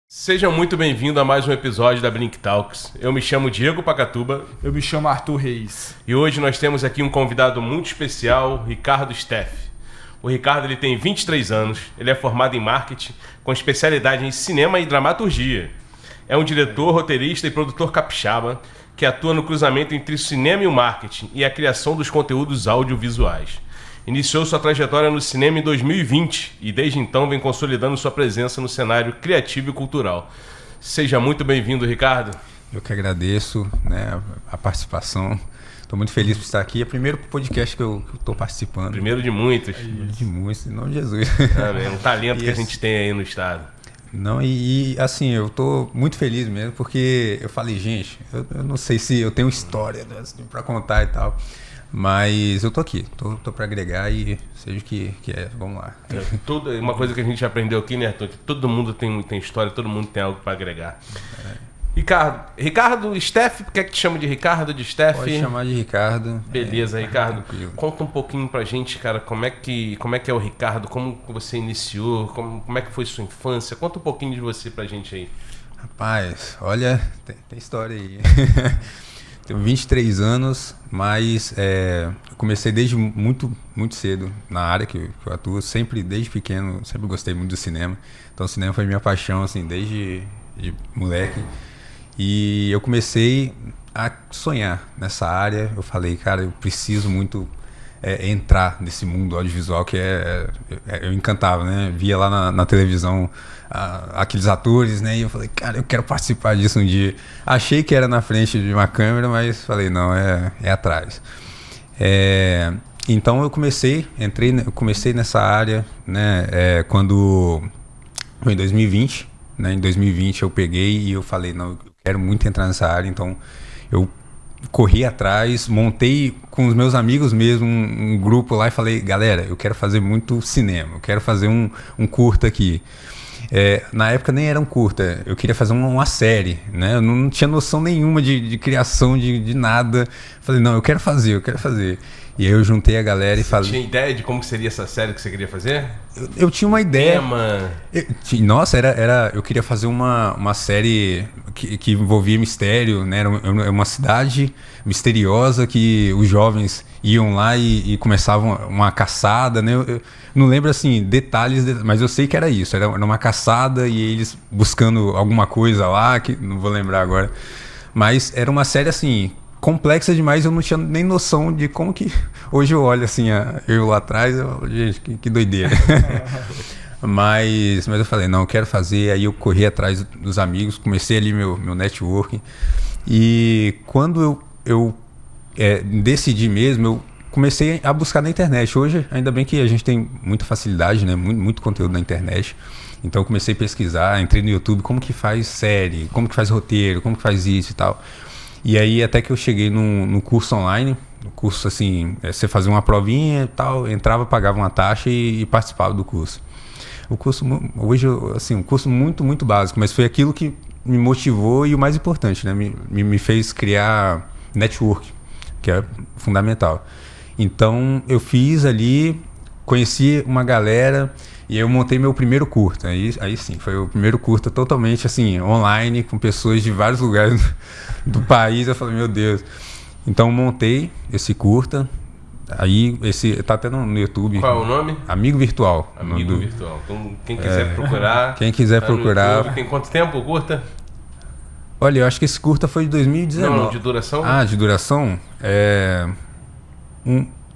Sejam muito bem-vindos a mais um episódio da Blink Talks. Eu me chamo Diego Pacatuba. Eu me chamo Arthur Reis. E hoje nós temos aqui um convidado muito especial, Ricardo Steff. O Ricardo ele tem 23 anos, ele é formado em marketing, com especialidade em cinema e dramaturgia. É um diretor, roteirista e produtor capixaba que atua no cruzamento entre o cinema e o marketing e a criação dos conteúdos audiovisuais. Iniciou sua trajetória no cinema em 2020 e desde então vem consolidando sua presença no cenário criativo e cultural. Seja muito bem-vindo, Ricardo. Eu que agradeço, a participação. Estou muito feliz por estar aqui. É o primeiro podcast que eu estou participando. Primeiro de muitos. De muitos, em nome de Jesus. É um talento que a gente tem aí no estado. Não, assim, eu estou muito feliz mesmo, porque eu falei, gente, eu não sei se eu tenho história para contar e tal. Mas eu tô aqui, tô para agregar e seja o que é, vamos lá. Uma coisa que a gente aprendeu aqui, né, Arthur? Que todo mundo tem história, todo mundo tem algo para agregar. Ricardo Steff, quer que te chame de Ricardo, de Steff? Pode chamar de Ricardo. Beleza, Ricardo. Tranquilo. Conta um pouquinho pra gente, cara, como é que é o Ricardo, como você iniciou, como é que foi sua infância? Conta um pouquinho de você pra gente aí. Rapaz, olha, tem história aí. Tenho 23 anos, mas eu comecei desde muito cedo na área que eu atuo. Sempre, desde pequeno, sempre gostei muito do cinema. Então o cinema foi minha paixão, assim, desde de moleque. E eu comecei a sonhar nessa área. Eu falei, cara, eu preciso muito entrar nesse mundo audiovisual que eu encantava, né? Via lá na televisão aqueles atores, né? E eu falei, cara, eu quero participar disso um dia. Achei que era na frente de uma câmera, mas falei, não, é atrás. Então eu comecei nessa área, né? Quando foi em 2020, né? Em 2020 eu peguei e eu falei, não, eu quero muito entrar nessa área, então eu corri atrás, montei com os meus amigos mesmo um grupo lá e falei, galera, eu quero fazer muito cinema, eu quero fazer um curta aqui. Na época nem era um curta, eu queria fazer uma série, né? Eu não tinha noção nenhuma de criação, de nada. Falei, não, eu quero fazer. E aí eu juntei a galera e falei... Tinha ideia de como seria essa série que você queria fazer? Eu tinha uma ideia. Tema. Nossa, eu queria fazer uma série que envolvia mistério, né? Era uma cidade misteriosa que os jovens iam lá e começavam uma caçada, né? Eu não lembro, assim, detalhes, mas eu sei que era isso. Era uma caçada e eles buscando alguma coisa lá, que não vou lembrar agora. Mas era uma série, assim... complexa demais, eu não tinha nem noção de como que... Hoje eu olho assim, eu lá atrás, gente, que doideira. mas eu falei, não, eu quero fazer. Aí eu corri atrás dos amigos, comecei ali meu networking. E quando eu decidi mesmo, eu comecei a buscar na internet. Hoje, ainda bem que a gente tem muita facilidade, né? Muito conteúdo na internet. Então eu comecei a pesquisar, entrei no YouTube, como que faz série, como que faz roteiro, como que faz isso e tal. E aí até que eu cheguei no curso online, no curso assim, você fazia uma provinha e tal, entrava, pagava uma taxa e participava do curso. O curso, hoje, assim, um curso muito básico, mas foi aquilo que me motivou e o mais importante, né? Me fez criar network, que é fundamental. Então eu fiz ali, conheci uma galera... E aí eu montei meu primeiro curta, aí sim, foi o primeiro curta totalmente assim, online, com pessoas de vários lugares do país. Eu falei, meu Deus. Então montei esse curta, aí esse tá até no YouTube. Qual é o nome? Amigo Virtual. Amigo Virtual. Então quem quiser procurar... Quem quiser procurar... Tem quanto tempo o curta? Olha, eu acho que esse curta foi de 2019. Não, de duração? De duração?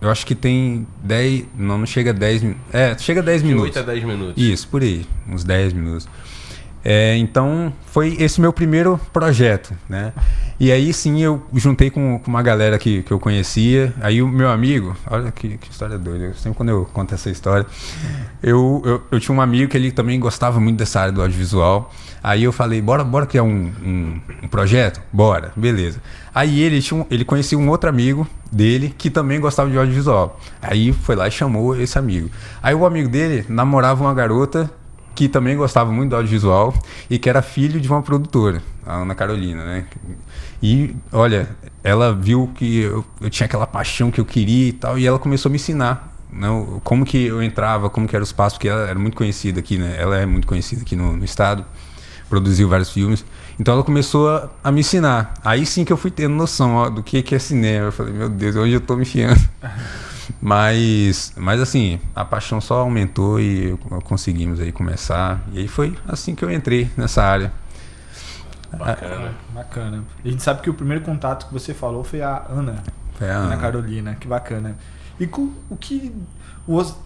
Eu acho que tem 10... Não chega a 10 minutos. Chega a 10 minutos. De 8 a 10 minutos. Isso, por aí. Uns 10 minutos. Então, foi esse meu primeiro projeto, né? E aí, sim, eu juntei com uma galera que eu conhecia. Aí, o meu amigo... Olha que história doida. Sempre quando eu conto essa história... Eu tinha um amigo que ele também gostava muito dessa área do audiovisual. Aí, eu falei, bora criar um projeto? Bora, beleza. Aí, ele conhecia um outro amigo dele que também gostava de audiovisual. Aí, foi lá e chamou esse amigo. Aí, o amigo dele namorava uma garota que também gostava muito do audiovisual e que era filho de uma produtora, a Ana Carolina, né? E, olha, ela viu que eu tinha aquela paixão que eu queria e tal, e ela começou a me ensinar, né, como que eu entrava, como que era os passos, porque ela era muito conhecida aqui, né? Ela é muito conhecida aqui no estado produziu vários filmes. Então ela começou a me ensinar. Aí sim que eu fui tendo noção, ó, do que é cinema. Eu falei, meu Deus, onde eu tô me enfiando? Mas assim, a paixão só aumentou e conseguimos aí começar. E aí foi assim que eu entrei nessa área. Bacana. E a gente sabe que o primeiro contato que você falou foi a Ana. Foi a Ana Carolina, que bacana. E o que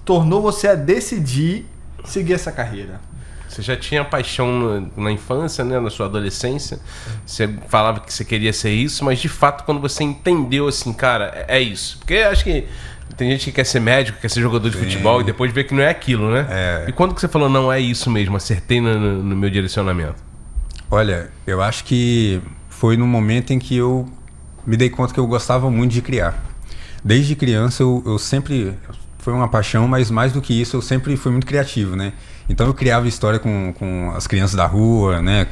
tornou você a decidir seguir essa carreira? Você já tinha paixão na infância, né, na sua adolescência. Você falava que você queria ser isso, mas de fato quando você entendeu assim, cara, é isso. Porque acho que tem gente que quer ser médico, quer ser jogador de futebol e depois vê que não é aquilo, né? E quando que você falou, não, é isso mesmo, acertei no meu direcionamento? Olha, eu acho que foi no momento em que eu me dei conta que eu gostava muito de criar. Desde criança eu sempre... Foi uma paixão, mas mais do que isso, eu sempre fui muito criativo, né? Então eu criava história com as crianças da rua, né?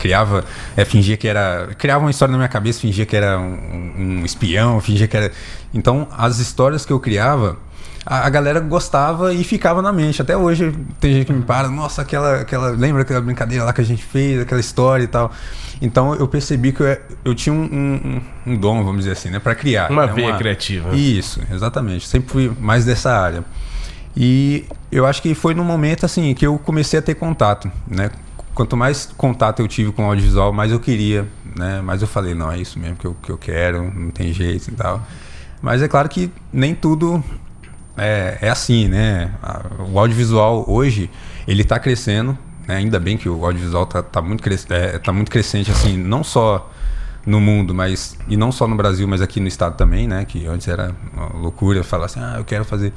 Fingia que era... Criava uma história na minha cabeça, fingia que era um espião, fingia que era... Então as histórias que eu criava, a galera gostava e ficava na mente. Até hoje tem gente que me para, nossa, lembra aquela brincadeira lá que a gente fez, aquela história e tal. Então eu percebi que eu tinha um dom, vamos dizer assim, né? Para criar. Uma veia criativa. Isso, exatamente. Sempre fui mais dessa área. E eu acho que foi no momento assim que eu comecei a ter contato, né? Quanto mais contato eu tive com o audiovisual, mais eu queria, né? Mais eu falei, não, é isso mesmo que eu quero, não tem jeito e tal. Mas é claro que nem tudo é assim, né? O audiovisual hoje, ele está crescendo, né? Ainda bem que o audiovisual tá muito crescente, assim, não só no mundo, e não só no Brasil, mas aqui no estado também, né? Que antes era uma loucura falar assim, eu quero fazer...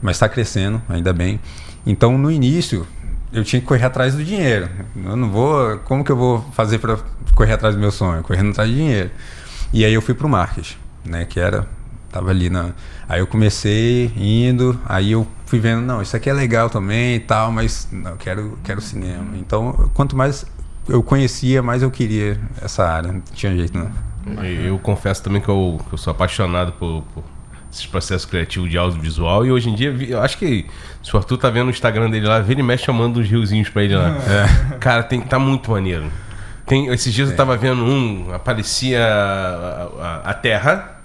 Mas está crescendo, ainda bem. Então, no início, eu tinha que correr atrás do dinheiro. Eu não vou... Como que eu vou fazer para correr atrás do meu sonho? Correndo atrás de dinheiro. E aí eu fui pro marketing, né? Tava ali Aí eu comecei indo, aí eu fui vendo, não, isso aqui é legal também e tal, mas não, eu quero cinema. Então, quanto mais eu conhecia, mais eu queria essa área. Não tinha jeito, não. Eu confesso também que eu sou apaixonado por esses processos criativos de audiovisual, e hoje em dia, eu acho que se o Arthur tá vendo o Instagram dele lá, vira e mexe chamando uns riozinhos pra ele lá. Cara, tá muito maneiro. Esses dias eu tava vendo aparecia a Terra,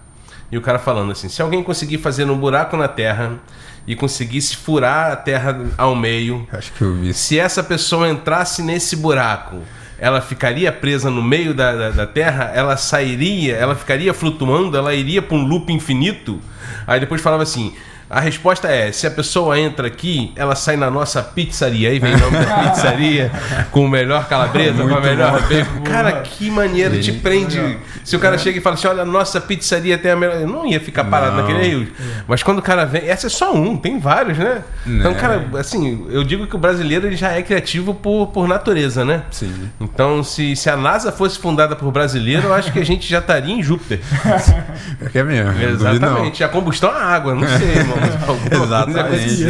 e o cara falando assim, se alguém conseguir fazer um buraco na Terra e conseguisse furar a Terra ao meio, acho que eu vi. Se essa pessoa entrasse nesse buraco, ela ficaria presa no meio da Terra, ela sairia, ela ficaria flutuando, ela iria para um loop infinito. Aí depois falava assim, a resposta é, se a pessoa entra aqui, ela sai na nossa pizzaria. Aí vem o nome da pizzaria, com o melhor calabresa, com a melhor bacon. Cara, que maneiro, te prende. Se o cara chega e fala assim, olha, a nossa pizzaria tem a melhor... Eu não ia ficar parado naquele rio. Mas quando o cara vem... Essa é só tem vários, né? Então, cara, assim, eu digo que o brasileiro ele já é criativo por natureza, né? Sim. Então, se a NASA fosse fundada por brasileiro, eu acho que a gente já estaria em Júpiter. É mesmo. Exatamente. A combustão é água, não sei, irmão. Exatamente.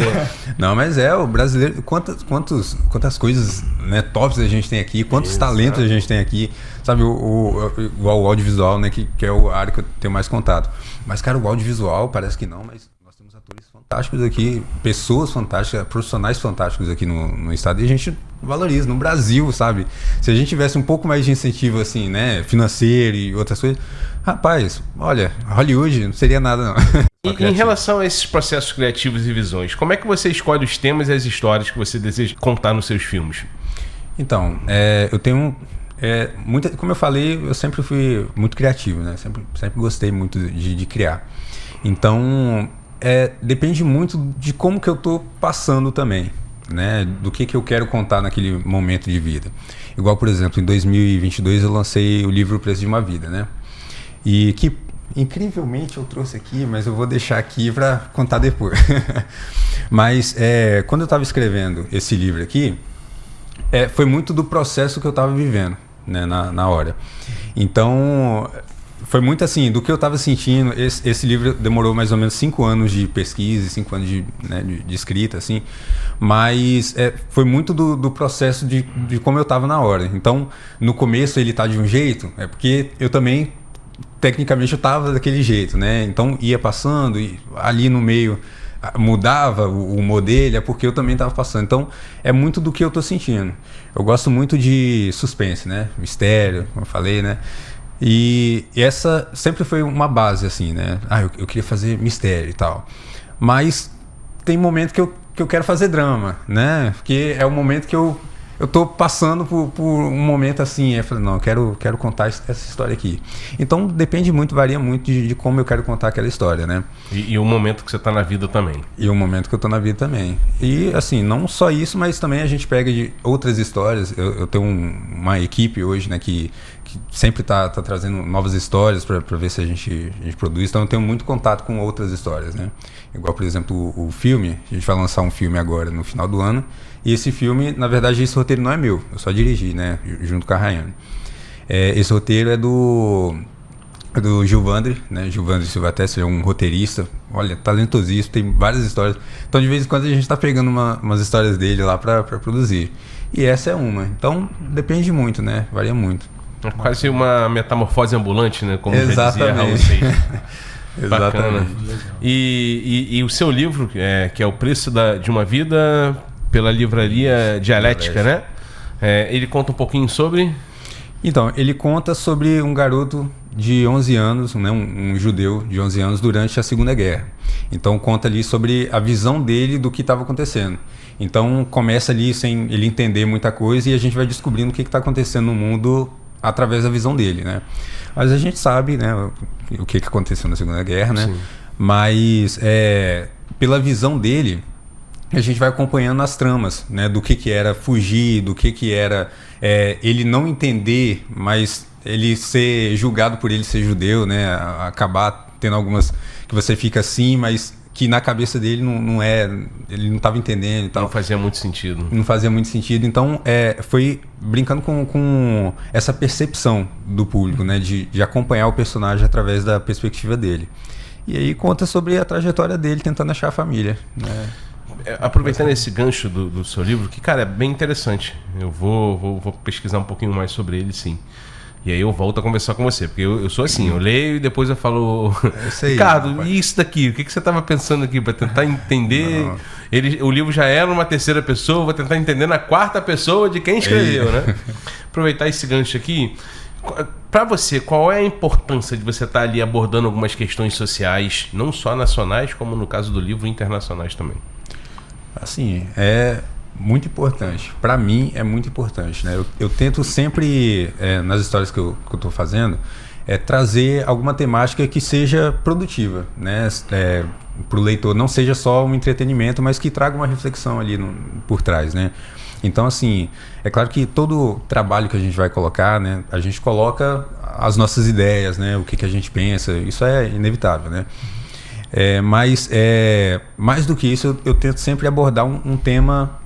Não, mas o brasileiro, quantas coisas, né, tops a gente tem aqui, quantos talentos a gente tem aqui, sabe, o audiovisual, né, que é a área que eu tenho mais contato. Mas, cara, o audiovisual parece que não, mas nós temos atores fantásticos aqui, pessoas fantásticas, profissionais fantásticos aqui no estado, e a gente valoriza, no Brasil, sabe? Se a gente tivesse um pouco mais de incentivo, assim, né, financeiro e outras coisas, rapaz, olha, Hollywood não seria nada, não. E em relação a esses processos criativos e visões, como é que você escolhe os temas e as histórias que você deseja contar nos seus filmes? Então, eu tenho como eu falei, eu sempre fui muito criativo, né? Sempre gostei muito de criar. Então, depende muito de como que eu tô passando também, né? Do que eu quero contar naquele momento de vida. Igual, por exemplo, em 2022 eu lancei o livro O Preço de uma Vida, né? E que incrivelmente eu trouxe aqui, mas eu vou deixar aqui para contar depois. Mas quando eu estava escrevendo esse livro aqui, foi muito do processo que eu estava vivendo, né, na hora. Então, foi muito assim, do que eu estava sentindo. Esse livro demorou mais ou menos 5 anos de pesquisa, 5 anos de escrita, assim. Mas foi muito do processo de como eu estava na hora. Então, no começo ele tá de um jeito, porque eu também... Tecnicamente eu estava daquele jeito, né? Então ia passando e ali no meio mudava o humor dele, é porque eu também estava passando. Então, é muito do que eu tô sentindo. Eu gosto muito de suspense, né? Mistério, como eu falei, né? E essa sempre foi uma base, assim, né? Eu queria fazer mistério e tal. Mas tem momento que eu quero fazer drama, né? Porque é o momento que eu tô passando por um momento assim. Eu falei, não, eu quero contar essa história aqui. Então depende muito, varia muito de como eu quero contar aquela história, né? E o momento que você tá na vida também. E o momento que eu tô na vida também. E assim, não só isso, mas também a gente pega de outras histórias. Eu tenho uma equipe hoje, né, que sempre tá trazendo novas histórias para ver se a gente produz. Então eu tenho muito contato com outras histórias, né? Igual, por exemplo, o filme. A gente vai lançar um filme agora no final do ano. E esse filme, na verdade, esse roteiro não é meu. Eu só dirigi, né? Junto com a Rayane. Esse roteiro é do Gilvandre, né? Gilvandre Silva Testa, ele é um roteirista. Olha, talentosíssimo, tem várias histórias. Então, de vez em quando, a gente está pegando umas histórias dele lá para produzir. E essa é uma. Então, depende muito, né? Varia muito. É quase uma metamorfose ambulante, né? Como Exatamente. já dizia Raul Seixas. Bacana. Exatamente. E o seu livro, que é O Preço de uma Vida, pela livraria Dialética, né? Ele conta um pouquinho sobre... Então, ele conta sobre um garoto de 11 anos, né, um judeu de 11 anos durante a Segunda Guerra. Então, conta ali sobre a visão dele do que estava acontecendo. Então, começa ali sem ele entender muita coisa e a gente vai descobrindo o que está acontecendo no mundo através da visão dele, né? Mas a gente sabe, né, o que aconteceu na Segunda Guerra, né? Sim. Mas, pela visão dele, a gente vai acompanhando as tramas, né, do que era fugir, do que era ele não entender, mas ele ser julgado por ele ser judeu, né, acabar tendo algumas que você fica assim, mas que na cabeça dele não ele não estava entendendo e tal. Não fazia muito sentido. Não fazia muito sentido, então foi brincando com essa percepção do público, né, de acompanhar o personagem através da perspectiva dele. E aí conta sobre a trajetória dele tentando achar a família, né. Aproveitando esse gancho do seu livro, que, cara, é bem interessante. Eu vou pesquisar um pouquinho mais sobre ele, sim. E aí eu volto a conversar com você, porque eu sou assim, eu leio e depois eu falo... Ricardo, e isso daqui? O que você estava pensando aqui? Para tentar entender... O livro já é numa terceira pessoa, vou tentar entender na quarta pessoa de quem escreveu, né? Aproveitar esse gancho aqui. Para você, qual é a importância de você estar ali abordando algumas questões sociais, não só nacionais, como no caso do livro, internacionais também? Assim, é muito importante. Para mim, é muito importante, né? Eu tento sempre, nas histórias que eu estou fazendo, trazer alguma temática que seja produtiva, né? Para o leitor, não seja só um entretenimento, mas que traga uma reflexão ali por trás, né? Então, assim, é claro que todo trabalho que a gente vai colocar, né? A gente coloca as nossas ideias, né? O que a gente pensa, isso é inevitável, né? Mas mais do que isso, eu tento sempre abordar um tema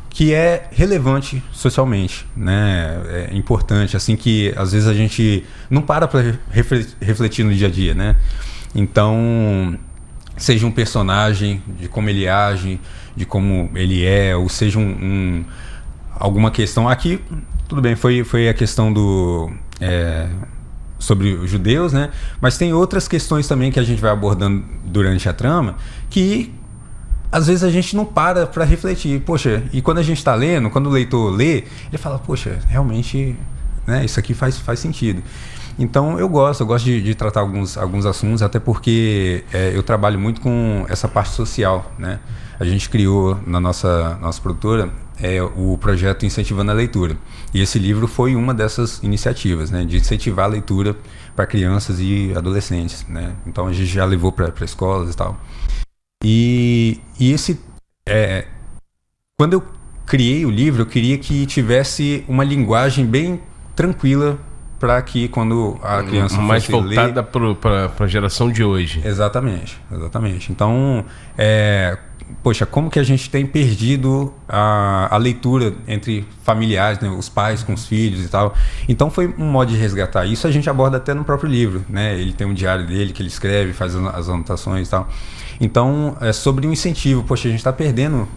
que é relevante socialmente, né? É importante, assim, que às vezes a gente não para refletir no dia a dia, né? Então, seja um personagem, de como ele age, de como ele é, ou seja alguma questão. Aqui, tudo bem, foi a questão sobre os judeus, né? Mas tem outras questões também que a gente vai abordando durante a trama que às vezes a gente não para refletir. Poxa, e quando a gente está lendo, quando o leitor lê, ele fala, poxa, realmente, né, isso aqui faz sentido. Então eu gosto de tratar alguns assuntos, até porque eu trabalho muito com essa parte social, né? A gente criou na nossa produtora o projeto Incentivando a Leitura. E esse livro foi uma dessas iniciativas, né, de incentivar a leitura para crianças e adolescentes, né? Então a gente já levou para escolas e tal. E esse... quando eu criei o livro, eu queria que tivesse uma linguagem bem tranquila para que quando a criança mais fosse voltada para a geração de hoje. Exatamente. Então, poxa, como que a gente tem perdido a leitura entre familiares, né? Os pais com os filhos e tal. Então foi um modo de resgatar. Isso a gente aborda até no próprio livro, né? Ele tem um diário dele que ele escreve, faz as anotações e tal. Então, é sobre um incentivo. Poxa, a gente está perdendo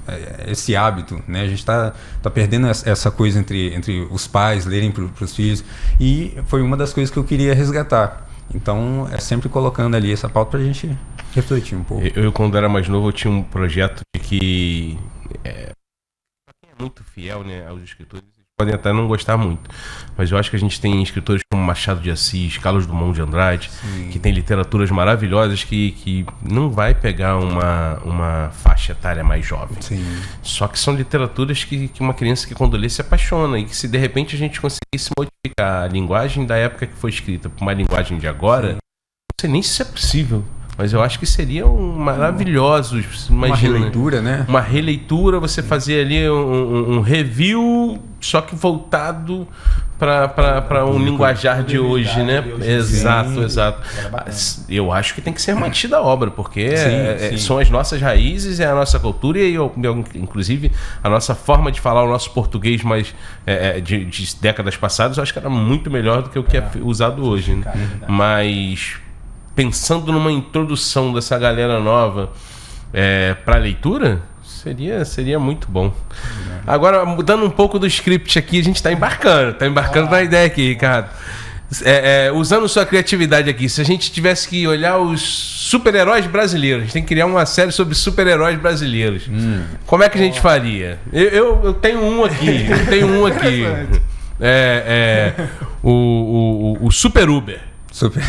esse hábito, né? A gente está perdendo essa coisa entre os pais lerem para os filhos. E foi uma das coisas que eu queria resgatar. Então, é sempre colocando ali essa pauta pra gente refletir um pouco. Eu, quando era mais novo, eu tinha um projeto de que... pra quem é muito fiel, né, aos escritores, podem até não gostar muito, mas eu acho que a gente tem escritores como Machado de Assis, Carlos Drummond de Andrade, que tem literaturas maravilhosas que não vai pegar uma faixa etária mais jovem. Sim. Só que são literaturas que uma criança que quando lê se apaixona, e que se de repente a gente conseguisse modificar a linguagem da época que foi escrita para uma linguagem de agora, não sei nem se isso é possível. Mas eu acho que seriam maravilhosos. Imagina, uma releitura, né? Uma releitura, você fazer ali um review, só que voltado para um linguajar de hoje, né? Exato, exato. Eu acho que tem que ser mantida a obra, porque são as nossas raízes, é a nossa cultura e, inclusive, a nossa forma de falar o nosso português mais de décadas passadas, eu acho que era muito melhor do que o que é usado hoje. Né? Mas... pensando numa introdução dessa galera nova para leitura, seria muito bom. Agora, mudando um pouco do script aqui, a gente está embarcando na ideia aqui, Ricardo. Usando sua criatividade aqui, se a gente tivesse que olhar os super-heróis brasileiros, a gente tem que criar uma série sobre super-heróis brasileiros. Como é que a gente faria? Eu tenho um aqui, o Super Uber. Super.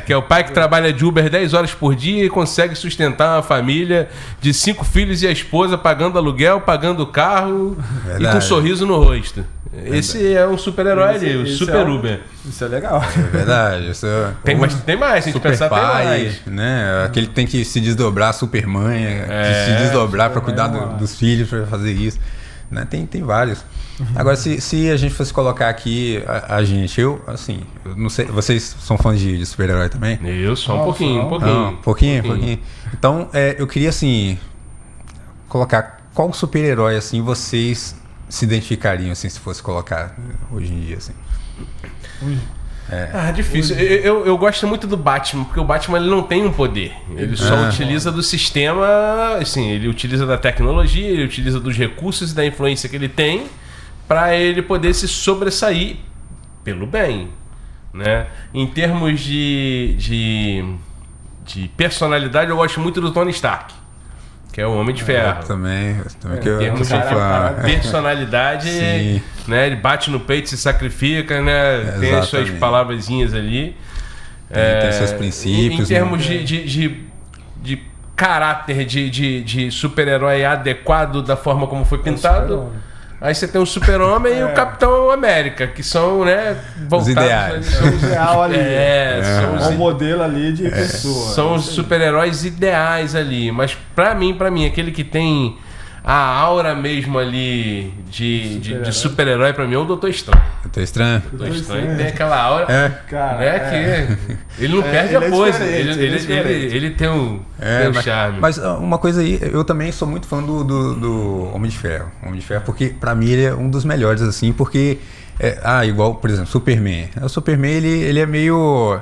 Que é o pai que trabalha de Uber 10 horas por dia e consegue sustentar uma família de 5 filhos e a esposa pagando aluguel, pagando carro e com um sorriso no rosto. Esse é um super-herói ali, o Super Uber. Isso é legal. É verdade. Tem mais, se a gente pensar, tem mais. Né? Aquele que tem que se desdobrar, Supermãe, se desdobrar para cuidar dos filhos, para fazer isso. Né? Tem vários. Agora, se a gente fosse colocar aqui a gente, eu não sei, vocês são fãs de super-herói também? Eu sou um pouquinho. Pouquinho. Então, eu queria, colocar qual super-herói, vocês se identificariam, se fosse colocar hoje em dia, Difícil. Eu gosto muito do Batman, porque o Batman ele não tem um poder. Ele só utiliza do sistema, ele utiliza da tecnologia, ele utiliza dos recursos e da influência que ele tem para ele poder se sobressair pelo bem, né? Em termos de personalidade, eu gosto muito do Tony Stark, que é o Homem de Ferro. Também que eu termos sou fã. Personalidade, né? Ele bate no peito, se sacrifica, né? Tem as suas palavrazinhas ali. Tem seus princípios. Em termos de caráter de super-herói adequado da forma como foi pintado. Aí você tem o Super-Homem e o Capitão América, que são, né, voltados... Os ideais. São os ideal ali. São um modelo ali de pessoa. São os super-heróis ideais ali. Mas pra mim, aquele que tem a aura mesmo ali de super-herói, pra mim, é o Doutor Estranho. Doutor Estranho? Doutor Estranho tem aquela aura, que ele não perde a é pose. Ele tem um charme. Mas uma coisa aí, eu também sou muito fã do Homem de Ferro. Homem de Ferro, porque pra mim ele é um dos melhores, porque... igual, por exemplo, Superman. O Superman, ele é meio...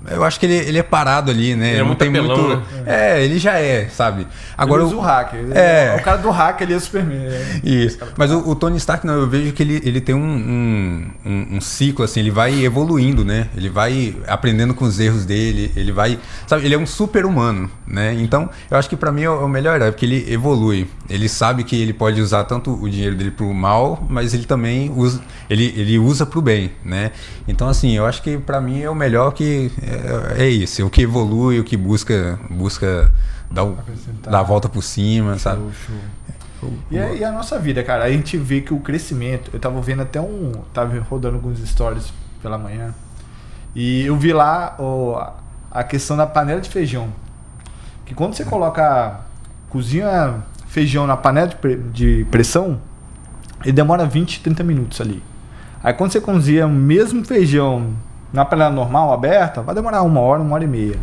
Eu acho que ele é parado ali, né? Ele é muito apelão, né? Ele já sabe. Agora ele usa o hacker. O cara do hacker, ele é o Superman. Isso. Mas o Tony Stark, não, eu vejo que ele tem um ciclo, ele vai evoluindo, né? Ele vai aprendendo com os erros dele, ele vai... Sabe, ele é um super-humano, né? Então, eu acho que pra mim é o melhor herói, porque ele evolui. Ele sabe que ele pode usar tanto o dinheiro dele pro mal, mas ele também usa... Ele usa pro bem, né? Então, eu acho que pra mim é o melhor que... É isso, o que evolui, o que busca dar a volta por cima, sabe? Show. E a nossa vida, cara, a gente vê que o crescimento, eu tava vendo até tava rodando alguns stories pela manhã, e eu vi lá a questão da panela de feijão, que quando você cozinha feijão na panela de pressão, ele demora 20, 30 minutos ali. Aí quando você cozinha o mesmo feijão na panela normal, aberta, vai demorar 1 hora, 1h30.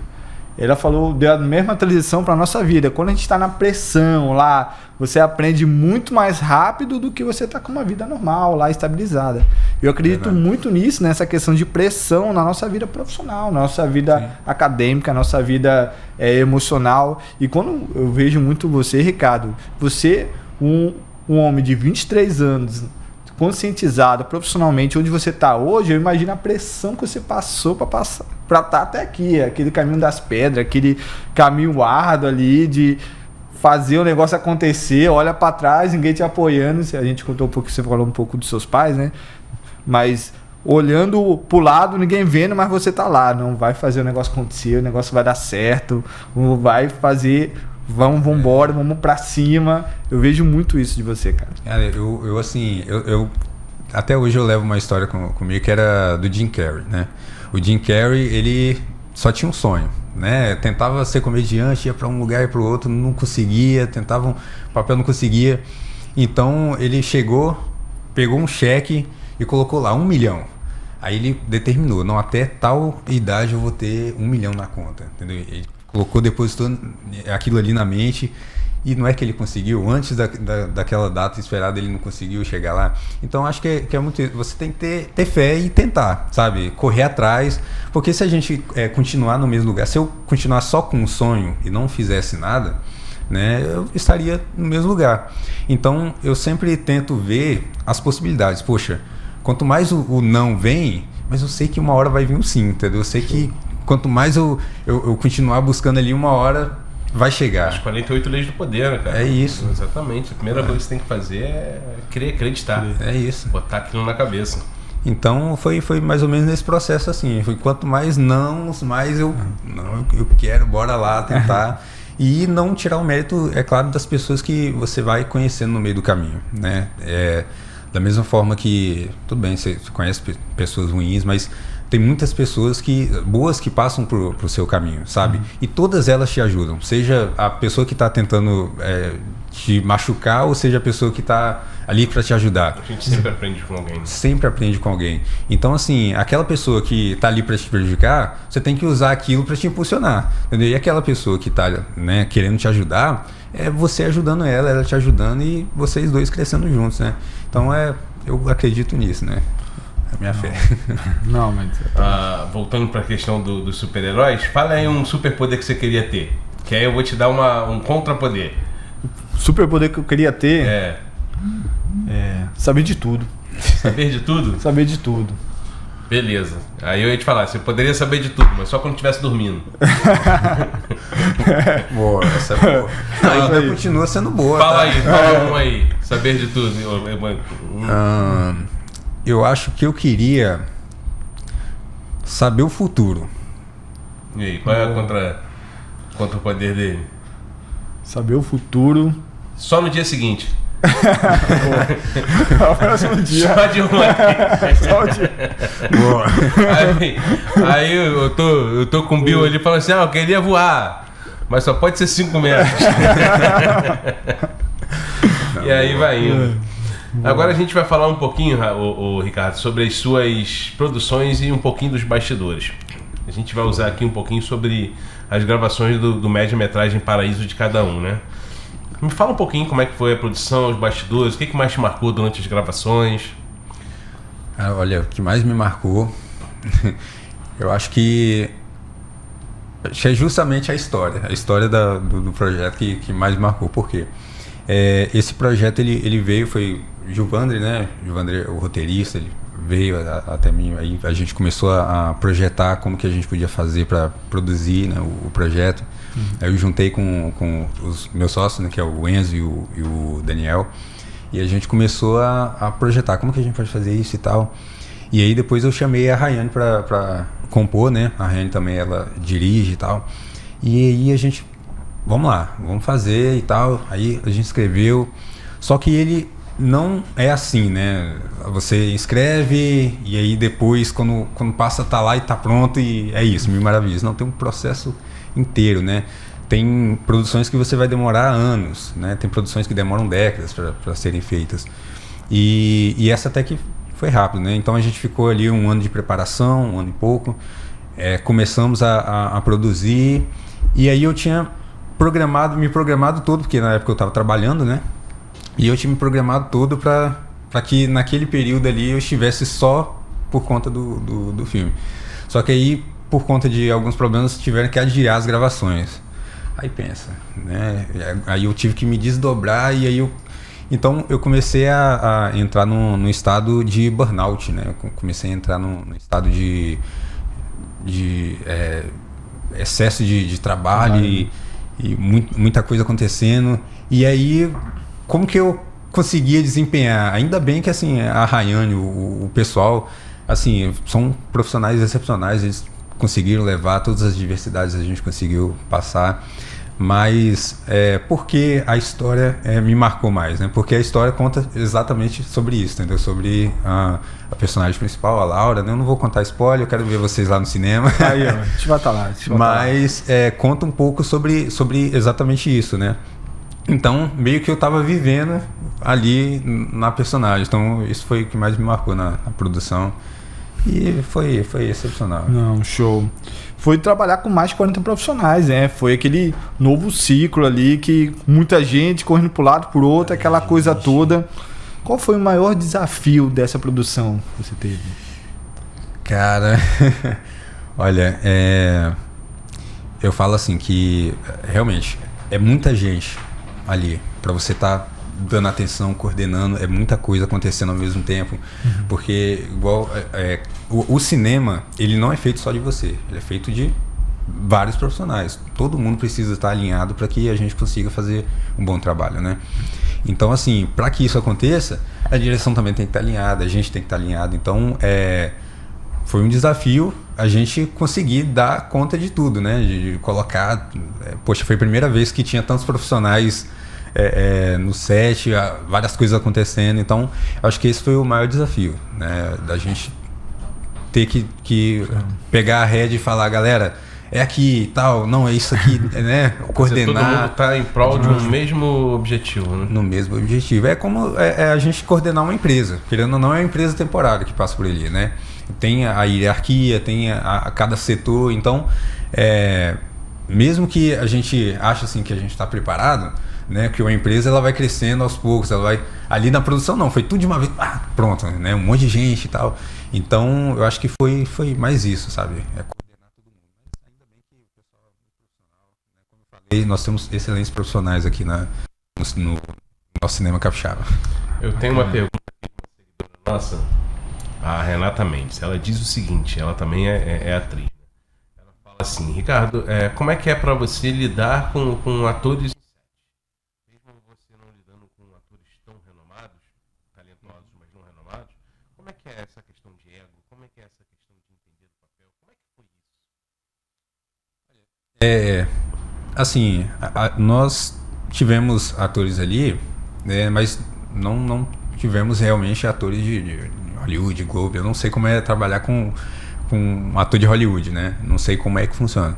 Ela falou, deu a mesma transição para nossa vida. Quando a gente está na pressão lá, você aprende muito mais rápido do que você está com uma vida normal lá, estabilizada. Eu acredito muito nisso, nessa questão de pressão na nossa vida profissional, na nossa vida acadêmica, na nossa vida emocional. E quando eu vejo muito você, Ricardo, você, um homem de 23 anos, conscientizado profissionalmente onde você está hoje, eu imagino a pressão que você passou para estar até aqui, aquele caminho das pedras, aquele caminho árduo ali de fazer o negócio acontecer, olha para trás, ninguém te apoiando. A gente contou um pouco, você falou um pouco dos seus pais, né? Mas olhando pro lado, ninguém vendo, mas você tá lá, não vai fazer o negócio acontecer, o negócio vai dar certo, vai fazer, vamos embora, vamos pra cima. Eu vejo muito isso de você, cara. Cara, eu assim, até hoje eu levo uma história comigo que era do Jim Carrey, né? O Jim Carrey, ele só tinha um sonho, né? Tentava ser comediante, ia pra um lugar e pro outro, não conseguia, tentava um papel, não conseguia. Então ele chegou, pegou um cheque e colocou lá 1 milhão. Aí ele determinou, não, até tal idade eu vou ter 1 milhão na conta, entendeu? Ele colocou, depositou aquilo ali na mente, e não é que ele conseguiu, antes daquela data esperada ele não conseguiu chegar lá. Então acho que é muito, você tem que ter fé e tentar, sabe? Correr atrás, porque se a gente continuar no mesmo lugar, se eu continuar só com um sonho e não fizesse nada, né, eu estaria no mesmo lugar. Então eu sempre tento ver as possibilidades. Poxa, quanto mais o não vem, mas eu sei que uma hora vai vir um sim, entendeu? Eu sei que quanto mais eu continuar buscando ali, uma hora vai chegar. As 48 leis do poder, né, cara? É isso. Exatamente. A primeira coisa que você tem que fazer é acreditar. É isso. Botar aquilo na cabeça. Então foi mais ou menos nesse processo assim. Foi quanto mais não, mais eu quero, bora lá tentar. E não tirar o mérito, é claro, das pessoas que você vai conhecendo no meio do caminho, né? Da mesma forma que, tudo bem, você conhece pessoas ruins, mas tem muitas pessoas boas que passam pro seu caminho, sabe? E todas elas te ajudam, seja a pessoa que está tentando te machucar, ou seja a pessoa que está ali para te ajudar. A gente sempre aprende com alguém. Sempre aprende com alguém. Então, assim, aquela pessoa que está ali para te prejudicar, você tem que usar aquilo para te impulsionar, entendeu? E aquela pessoa que está, né, querendo te ajudar, é você ajudando ela te ajudando e vocês dois crescendo juntos, né? Então, eu acredito nisso, né? É a minha fé. Não, mas... voltando para a questão dos super-heróis, fala aí um superpoder que você queria ter. Que aí eu vou te dar um contrapoder. Superpoder que eu queria ter é saber de tudo. Saber de tudo? Saber de tudo. Beleza. Aí eu ia te falar, você poderia saber de tudo, mas só quando estivesse dormindo. Boa, essa é boa. Ainda continua sendo boa. Fala aí, fala um aí. Saber de tudo. Eu acho que eu queria saber o futuro. E aí, qual é a contra o poder dele? Saber o futuro. Só no dia seguinte. O próximo dia. Só de um Só o dia. Boa. Aí eu tô com o Bill ali falando assim, eu queria voar, mas só pode ser 5 metros. E aí vai indo. Agora a gente vai falar um pouquinho, Ricardo, sobre as suas produções e um pouquinho dos bastidores. A gente vai usar aqui um pouquinho sobre as gravações do média-metragem Paraíso de cada um, né? Me fala um pouquinho como é que foi a produção, os bastidores, o que mais te marcou durante as gravações? Olha, o que mais me marcou, eu acho que é justamente a história do projeto que mais me marcou. Por quê? Esse projeto ele veio, foi Gilvandre, né? Gilvandre, o roteirista, ele veio até mim, aí a gente começou a projetar como que a gente podia fazer para produzir, né, o projeto. Aí eu juntei com os meus sócios, né, que é o Enzo e o Daniel, e a gente começou a projetar como que a gente pode fazer isso e tal. E aí depois eu chamei a Rayane para compor, né? A Rayane também, ela dirige e tal. E aí a gente, vamos lá, vamos fazer e tal. Aí a gente escreveu, só que ele não é assim, né? Você escreve e aí depois quando passa tá lá e tá pronto e é isso, mil maravilhas. Não, tem um processo inteiro, né? Tem produções que você vai demorar anos, né? Tem produções que demoram décadas para serem feitas. E essa até que foi rápido, né? Então a gente ficou ali 1 ano de preparação, 1 ano e pouco. Começamos a produzir e aí eu tinha me programado todo, porque na época eu estava trabalhando, né? E eu tinha me programado todo para que naquele período ali eu estivesse só por conta do filme. Só que aí, por conta de alguns problemas, tiveram que adiar as gravações. Aí pensa, né? Aí eu tive que me desdobrar e aí Então eu comecei a entrar no estado de burnout, né? Eu comecei a entrar no estado de excesso de trabalho e muita coisa acontecendo. E aí, como que eu conseguia desempenhar? Ainda bem que assim, a Rayane, o pessoal, assim, são profissionais excepcionais, eles conseguiram levar todas as diversidades, a gente conseguiu passar. Mas porque a história me marcou mais, né? Porque a história conta exatamente sobre isso, entendeu? Sobre a personagem principal, a Laura, né? Eu não vou contar spoiler, eu quero ver vocês lá no cinema. Aí, ó, a gente vai estar lá. Mas conta um pouco sobre exatamente isso, né? Então, meio que eu tava vivendo ali na personagem. Então, isso foi o que mais me marcou na produção. E foi excepcional. Não, show. Foi trabalhar com mais de 40 profissionais, né? Foi aquele novo ciclo ali que muita gente correndo por um lado, por outro, aquela coisa toda. Qual foi o maior desafio dessa produção que você teve? Cara, olha, eu falo assim que realmente é muita gente ali para você estar dando atenção, coordenando, é muita coisa acontecendo ao mesmo tempo, porque igual o cinema, ele não é feito só de você, ele é feito de vários profissionais, todo mundo precisa estar alinhado para que a gente consiga fazer um bom trabalho, né? Então assim, para que isso aconteça, a direção também tem que estar alinhada, a gente tem que estar alinhado, então foi um desafio a gente conseguir dar conta de tudo, né? De colocar, poxa, foi a primeira vez que tinha tantos profissionais no set, várias coisas acontecendo, então acho que esse foi o maior desafio, né? Da gente ter que pegar a rédea e falar, galera, é aqui e tal, não, é isso aqui, né? Coordenar. Todo mundo tá em prol de um mesmo objetivo, né? No mesmo objetivo. É como a gente coordenar uma empresa, querendo ou não, é uma empresa temporária que passa por ali, né? Tem a hierarquia, tem a cada setor, então mesmo que a gente ache assim que a gente está preparado, né, que uma empresa ela vai crescendo aos poucos, ela vai ali na produção não, foi tudo de uma vez, pronto, né, um monte de gente e tal. Então eu acho que foi mais isso, sabe? Coordenar todo mundo. Mas ainda bem que o pessoal é muito profissional, né? Como eu falei, nós temos excelentes profissionais aqui no nosso cinema capixaba. Eu tenho uma pergunta aqui de uma seguidora nossa, a Renata Mendes. Ela diz o seguinte, ela também é atriz. Ela fala assim, Ricardo, como é que é para você lidar com atores, mesmo você não lidando com atores tão renomados, talentosos, mas não renomados, como é que é essa questão de ego? Como é que é essa questão de entender o papel? Como é que foi isso? Assim, nós tivemos atores ali, né, mas não tivemos realmente atores de Hollywood, Globo. Eu não sei como é trabalhar com um ator de Hollywood, né? Não sei como é que funciona.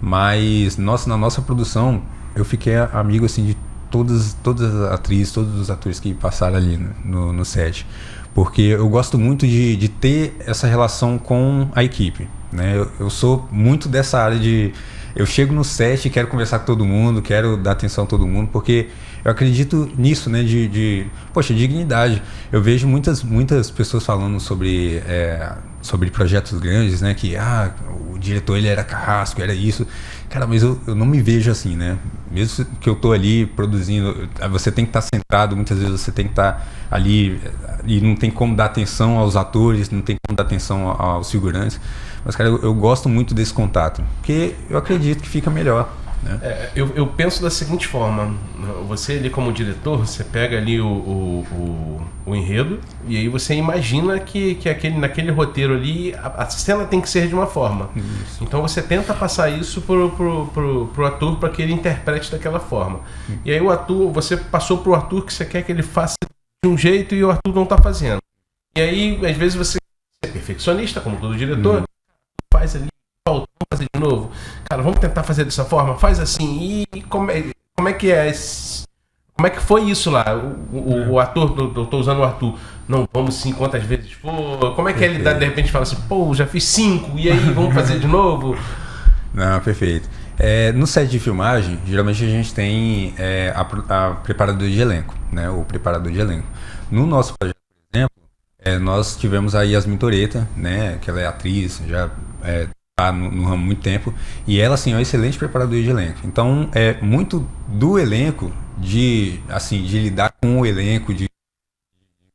Mas na nossa produção, eu fiquei amigo assim de todas as atrizes, todos os atores que passaram ali no set. Porque eu gosto muito de ter essa relação com a equipe, né? Eu sou muito dessa área de... Eu chego no set e quero conversar com todo mundo, quero dar atenção a todo mundo, porque eu acredito nisso, né? Poxa, dignidade. Eu vejo muitas pessoas falando sobre projetos grandes, né? Que o diretor ele era carrasco, era isso. Cara, mas eu não me vejo assim, né? Mesmo que eu tô ali produzindo, você tem que estar centrado, muitas vezes você tem que estar ali e não tem como dar atenção aos atores, não tem como dar atenção aos figurantes. Mas, cara, eu gosto muito desse contato, porque eu acredito que fica melhor, né? Eu penso da seguinte forma, você ali como diretor, você pega ali o enredo e aí você imagina que naquele roteiro ali a cena tem que ser de uma forma. Isso. Então você tenta passar isso pro ator para que ele interprete daquela forma. E aí o ator, você passou pro ator que você quer que ele faça de um jeito e o Arthur não tá fazendo. E aí, às vezes você é perfeccionista, como todo diretor, faz ali, vamos fazer de novo. Cara, vamos tentar fazer dessa forma, faz assim. E como é que é esse... Como é que foi isso lá? O ator, eu tô usando o Arthur, não, vamos sim, quantas vezes for. Como é que ele dá, de repente fala assim, pô, já fiz 5, e aí, vamos fazer de novo? Não, perfeito. No set de filmagem, geralmente a gente tem a preparador de elenco, né? O preparador de elenco. No nosso projeto, por exemplo, nós tivemos a Yasmin Toreta, né? Que ela é atriz, já está no ramo há muito tempo, e ela, assim, é um excelente preparador de elenco. Então, muito do elenco de lidar com o elenco, de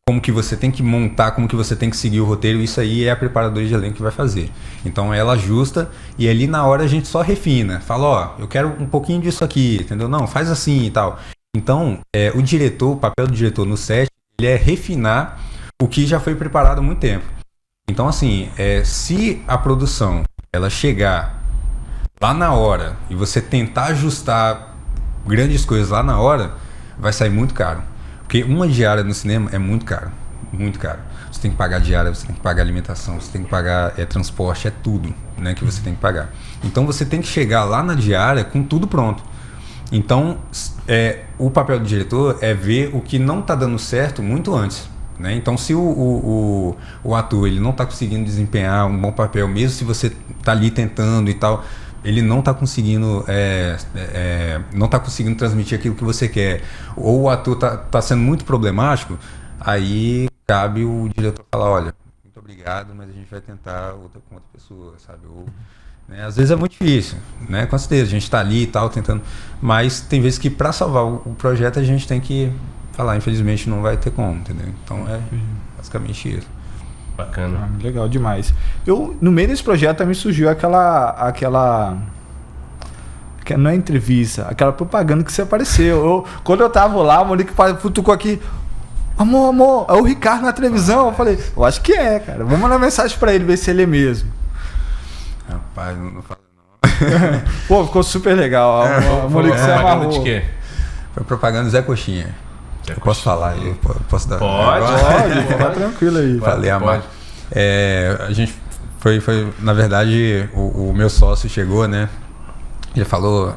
como que você tem que montar, como que você tem que seguir o roteiro, isso aí é a preparadora de elenco que vai fazer. Então ela ajusta e ali na hora a gente só refina. Fala, ó, eu quero um pouquinho disso aqui, entendeu? Não, faz assim e tal. Então, o papel do diretor no set, ele é refinar o que já foi preparado há muito tempo. Então, assim, se a produção ela chegar lá na hora e você tentar ajustar grandes coisas lá na hora, vai sair muito caro. Porque uma diária no cinema é muito caro, muito caro. Você tem que pagar diária, você tem que pagar alimentação, você tem que pagar transporte, é tudo, né, que você tem que pagar. Então você tem que chegar lá na diária com tudo pronto. Então o papel do diretor é ver o que não está dando certo muito antes, né? Então se o ator ele não está conseguindo desempenhar um bom papel, mesmo se você está ali tentando e tal, ele não está conseguindo transmitir aquilo que você quer, ou o ator tá sendo muito problemático, aí cabe o diretor falar, olha, muito obrigado, mas a gente vai tentar com outra pessoa, sabe? Ou, né, às vezes é muito difícil, né? Com certeza, a gente está ali e tal, tentando, mas tem vezes que para salvar o projeto a gente tem que falar, infelizmente não vai ter como, entendeu? Então é basicamente isso. Bacana. Legal demais. No meio desse projeto também surgiu aquela não é entrevista, aquela propaganda que você apareceu. Quando eu tava lá, o Monique futucou aqui, amor, é o Ricardo na televisão. Eu falei, eu acho que é, cara. Vou mandar mensagem pra ele, ver se ele é mesmo. Rapaz, não fala não. Pô, ficou super legal. A Monique se amarrou. De quê? Foi propaganda Zé Coxinha. Eu posso falar? Eu posso dar? Pode, fica tranquilo aí. Falei a marca. A gente foi na verdade, o meu sócio chegou, né? Ele falou,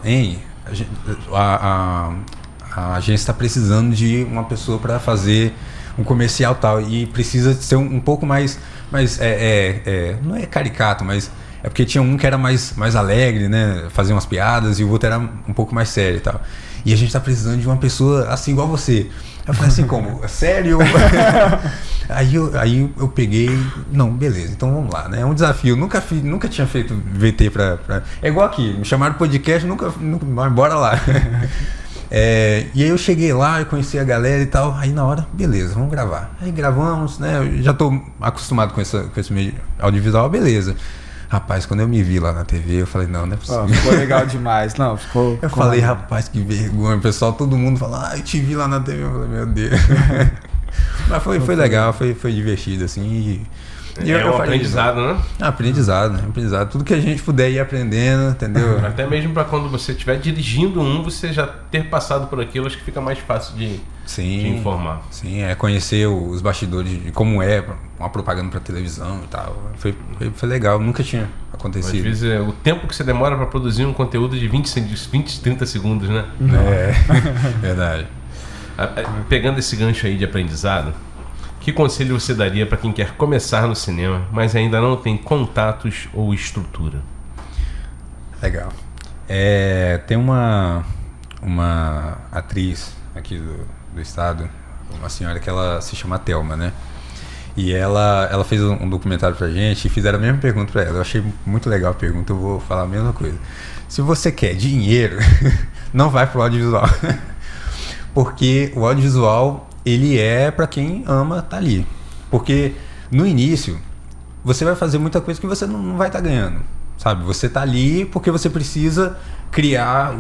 a agência está precisando de uma pessoa para fazer um comercial tal, e precisa ser um pouco mais não é caricato, mas é porque tinha um que era mais alegre, né? Fazia umas piadas, e o outro era um pouco mais sério e tal. E a gente tá precisando de uma pessoa assim igual você. Eu falei assim, como? Sério? Aí eu peguei, não, beleza, então vamos lá, né? É um desafio, nunca tinha feito VT pra... É igual aqui, me chamaram pro podcast, nunca bora lá. E aí eu cheguei lá, eu conheci a galera e tal, aí na hora, beleza, vamos gravar. Aí gravamos, né? Eu já tô acostumado com esse meio audiovisual, beleza. Rapaz, quando eu me vi lá na TV, eu falei, não é possível. Ficou legal demais. Não, ficou... Eu falei, rapaz, que vergonha. O pessoal, todo mundo fala, eu te vi lá na TV. Eu falei, meu Deus. Mas foi legal, foi divertido, assim. E um aprendizado, né? Aprendizado. Tudo que a gente puder ir aprendendo, entendeu? Até mesmo para quando você estiver dirigindo você já ter passado por aquilo, acho que fica mais fácil de informar. Sim, conhecer os bastidores de como é uma propaganda para televisão e tal. Foi legal, nunca tinha acontecido. Às vezes o tempo que você demora para produzir um conteúdo de 20, 30 segundos, né? Verdade. Pegando esse gancho aí de aprendizado, que conselho você daria para quem quer começar no cinema, mas ainda não tem contatos ou estrutura? Legal. Tem uma atriz aqui do estado, uma senhora que ela se chama Thelma, né? E ela fez um documentário pra gente e fizeram a mesma pergunta pra ela. Eu achei muito legal a pergunta, eu vou falar a mesma coisa. Se você quer dinheiro, não vai pro audiovisual. Porque o audiovisual, ele é para quem ama estar ali. Porque no início, você vai fazer muita coisa que você não vai estar ganhando, sabe? Você está ali porque você precisa criar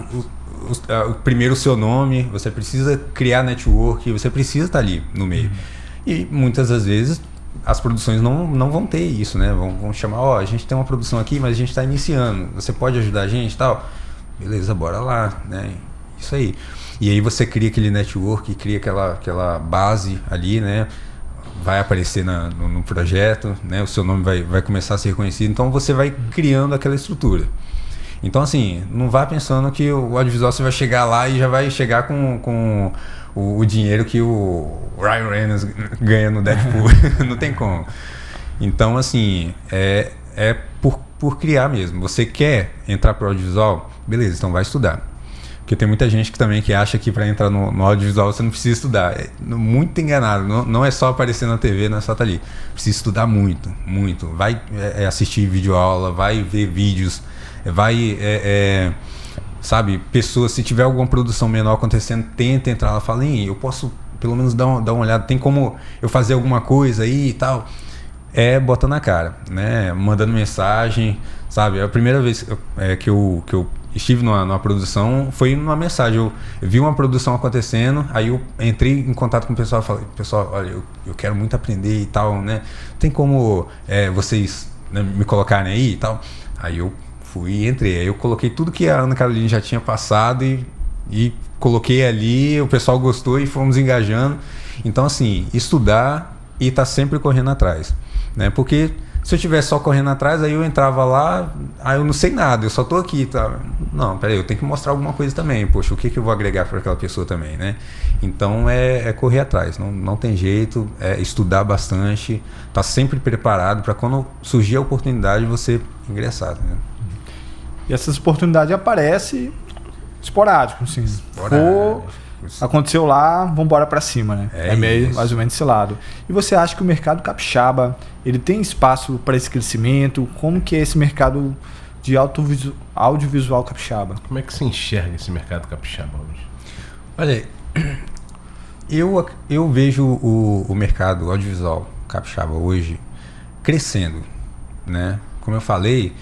primeiro o seu nome, você precisa criar network, você precisa estar ali no meio. E muitas das vezes as produções não vão ter isso, né? Vão chamar, a gente tem uma produção aqui, mas a gente está iniciando, você pode ajudar a gente e tal? Beleza, bora lá, né? Isso aí. E aí você cria aquele network, cria aquela base ali, né? Vai aparecer no projeto, né? O seu nome vai começar a ser reconhecido. Então você vai criando aquela estrutura. Então assim, não vá pensando que o audiovisual você vai chegar lá e já vai chegar com o dinheiro que o Ryan Reynolds ganha no Deadpool. Não tem como. Então assim, é por criar mesmo. Você quer entrar para o audiovisual? Beleza, então vai estudar. Porque tem muita gente que acha que para entrar no audiovisual você não precisa estudar. Muito enganado. Não é só aparecer na TV, não é só estar ali. Precisa estudar muito, muito. Vai assistir videoaula, vai ver vídeos, vai... sabe, pessoas, se tiver alguma produção menor acontecendo, tenta entrar lá, fala, eu posso pelo menos dar uma olhada, tem como eu fazer alguma coisa aí e tal? Botando a cara, né? Mandando mensagem, sabe? A primeira vez que eu estive numa produção foi numa mensagem. Eu vi uma produção acontecendo, aí eu entrei em contato com o pessoal e falei, pessoal, olha, eu quero muito aprender e tal, né? Tem como vocês, né, me colocarem aí e tal? Aí eu fui e entrei. Aí eu coloquei tudo que a Ana Carolina já tinha passado e coloquei ali, o pessoal gostou e fomos engajando. Então, assim, estudar e estar sempre correndo atrás, né? Porque se eu estivesse só correndo atrás, aí eu entrava lá, eu não sei nada, eu só tô aqui, tá? Não, peraí, eu tenho que mostrar alguma coisa também. Poxa, o que eu vou agregar para aquela pessoa também, né? Então é correr atrás, não tem jeito, é estudar bastante, tá sempre preparado para quando surgir a oportunidade você ingressar, né? E essas oportunidades aparecem esporádico, assim. Aconteceu lá, vamos embora para cima, né? É meio mais ou menos esse lado. E você acha que o mercado capixaba, ele tem espaço para esse crescimento? Como que é esse mercado de audiovisual capixaba? Como é que você enxerga esse mercado capixaba hoje? Olha, eu vejo o mercado audiovisual capixaba hoje crescendo, né? Como eu falei,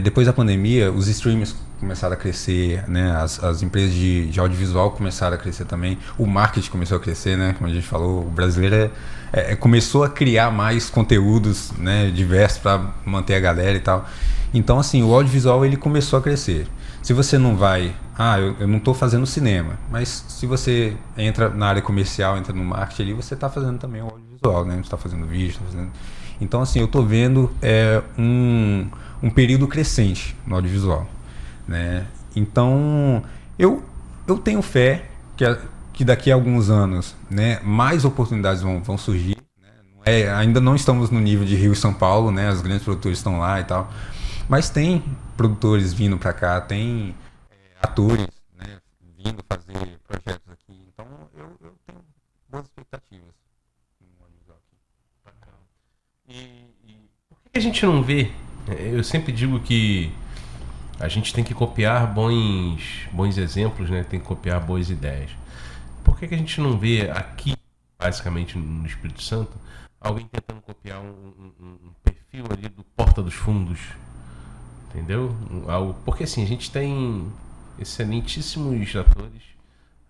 depois da pandemia, os streams começaram a crescer, né? As empresas de audiovisual começaram a crescer também, o marketing começou a crescer, né? Como a gente falou, o brasileiro começou a criar mais conteúdos, né, diversos para manter a galera e tal. Então, assim, o audiovisual ele começou a crescer. Se você não vai, eu não estou fazendo cinema, mas se você entra na área comercial, entra no marketing ali, você está fazendo também o audiovisual, né? Você está fazendo vídeo, tá fazendo... Então, assim, eu estou vendo um período crescente no audiovisual, né? Então eu tenho fé que daqui a alguns anos, né, mais oportunidades vão surgir, né? Ainda não estamos no nível de Rio e São Paulo, né? Os grandes produtores estão lá e tal, mas tem produtores vindo para cá, tem atores, né, vindo fazer projetos aqui, então eu tenho boas expectativas no audiovisual aqui. E por que a gente não vê? Eu sempre digo que a gente tem que copiar bons exemplos, né? Tem que copiar boas ideias. Por que a gente não vê aqui, basicamente no Espírito Santo, alguém tentando copiar um perfil ali do Porta dos Fundos? Entendeu? Porque assim, a gente tem excelentíssimos atores,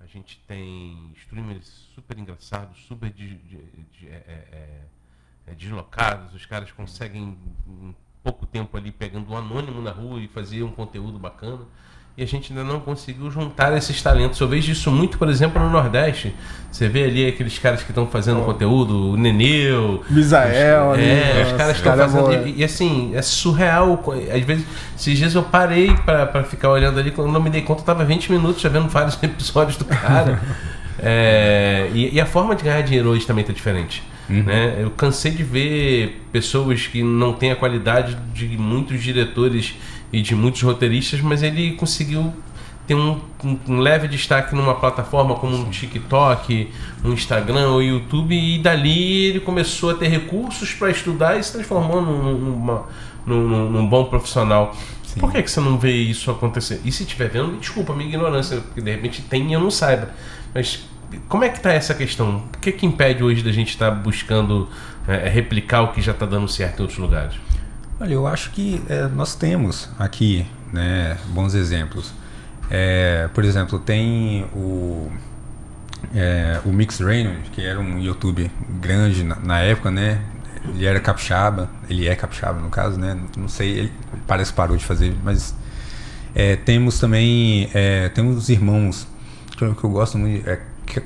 a gente tem streamers super engraçados, super deslocados, os caras conseguem pouco tempo ali pegando um anônimo na rua e fazer um conteúdo bacana, e a gente ainda não conseguiu juntar esses talentos. Eu vejo isso muito, por exemplo, no Nordeste. Você vê ali aqueles caras que estão fazendo conteúdo, o Neneu, Misael, os caras que estão fazendo, e assim, é surreal. Às vezes, esses dias eu parei para ficar olhando ali, quando eu não me dei conta, eu tava 20 minutos já vendo vários episódios do cara. E a forma de ganhar dinheiro hoje também tá diferente. Né? Eu cansei de ver pessoas que não têm a qualidade de muitos diretores e de muitos roteiristas, mas ele conseguiu ter um leve destaque numa plataforma como um TikTok, um Instagram ou YouTube, e dali ele começou a ter recursos para estudar e se transformou num bom profissional. Sim. Por que você não vê isso acontecer? E se estiver vendo, desculpa a minha ignorância, porque de repente tem e eu não saiba, mas como é que está essa questão? O que impede hoje da gente estar buscando replicar o que já está dando certo em outros lugares? Olha, eu acho que nós temos aqui, né, bons exemplos. Por exemplo, tem o Mix Raymond, que era um YouTube grande na época, né? Ele era capixaba, ele é capixaba no caso, né? Não sei, ele parece que parou de fazer, mas temos também temos irmãos que eu gosto muito,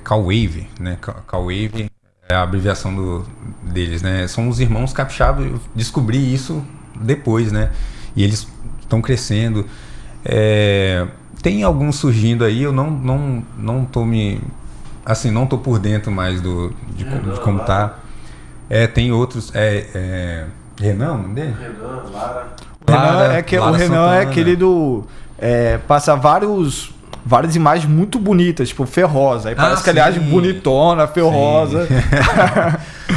Cowwave, né? Cowwave é a abreviação deles, né? São os irmãos capixaba. Eu descobri isso depois, né? E eles estão crescendo. Tem alguns surgindo aí. Eu não tô não tô por dentro mais de como tá. Tem outros. Renan, o nome dele? Renan, Lara. O Renan é aquele do passa várias imagens muito bonitas, tipo ferrosa. Aí parece que, aliás, bonitona, ferrosa.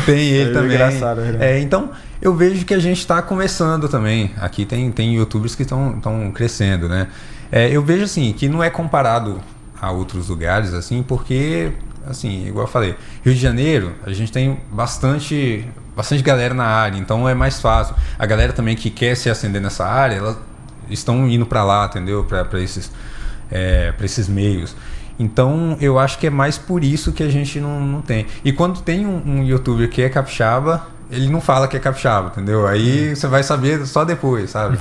Tem ele também. Engraçado, então, eu vejo que a gente está começando também. Aqui tem youtubers que estão crescendo, né? Eu vejo assim, que não é comparado a outros lugares, assim, porque assim, igual eu falei, Rio de Janeiro, a gente tem bastante galera na área, então é mais fácil. A galera também que quer se ascender nessa área, elas estão indo para lá, entendeu? Para esses meios. Então, eu acho que é mais por isso que a gente não tem. E quando tem um youtuber que é capixaba, ele não fala que é capixaba, entendeu? Aí você vai saber só depois, sabe?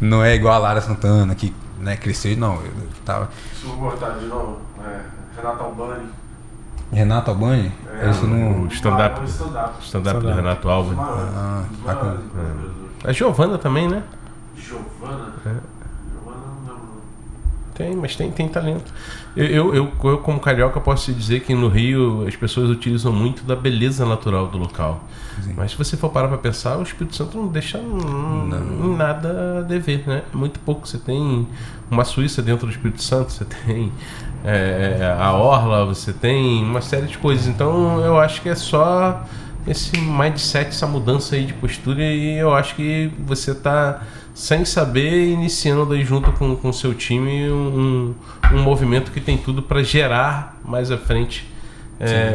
Não é igual a Lara Santana, que, né, cresceu, não. Eu tava... Deixa eu botar de novo. Renato Albani. Renato Albani? O stand-up do Renato Albani. A Giovana também, né? Giovana? Giovana não lembro. Tem talento. Eu, como carioca, posso te dizer que no Rio as pessoas utilizam muito da beleza natural do local. Sim. Mas se você for parar para pensar, o Espírito Santo não deixa em nada a dever, né? Muito pouco. Você tem uma Suíça dentro do Espírito Santo, você tem a Orla, você tem uma série de coisas. Então eu acho que é só esse mindset, essa mudança aí de postura, e eu acho que você está, sem saber, iniciando aí junto com o seu time um movimento que tem tudo para gerar mais à frente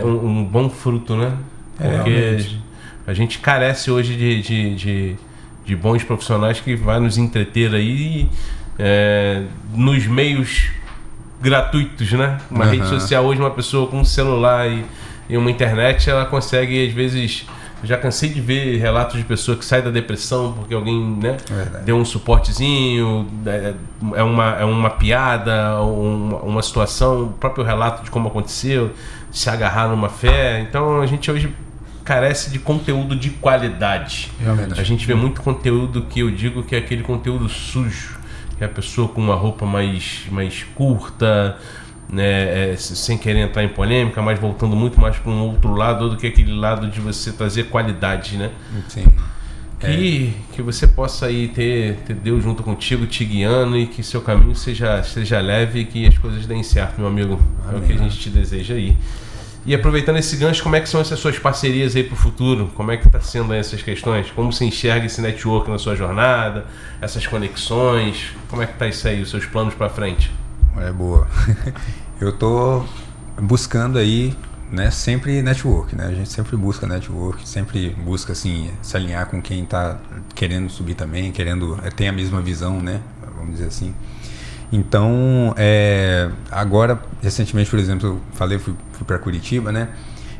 um bom fruto, né? Porque a gente carece hoje de bons profissionais que vai nos entreter aí nos meios gratuitos, né? Uma rede social hoje, uma pessoa com um celular e uma internet, ela consegue, às vezes... Já cansei de ver relatos de pessoa que sai da depressão porque alguém, né, deu um suportezinho, é uma piada, uma situação, o próprio relato de como aconteceu, se agarrar numa fé. Então a gente hoje carece de conteúdo de qualidade. Realmente. A gente vê muito conteúdo que eu digo que é aquele conteúdo sujo, que é a pessoa com uma roupa mais curta, né, sem querer entrar em polêmica, mas voltando muito mais para um outro lado do que aquele lado de você trazer qualidade, né? Sim. Que você possa aí ter Deus junto contigo, te guiando, e que seu caminho seja leve e que as coisas deem certo, meu amigo. Amém. É o que a gente te deseja aí. E aproveitando esse gancho, como é que são essas suas parcerias aí para o futuro? Como é que está sendo aí essas questões? Como você enxerga esse network na sua jornada? Essas conexões? Como é que está isso aí, os seus planos para frente? Boa. Eu tô buscando aí, né, sempre network, né? A gente sempre busca network, sempre busca, assim, se alinhar com quem tá querendo subir também, querendo ter a mesma visão, né? Vamos dizer assim. Então, agora, recentemente, por exemplo, fui para Curitiba, né?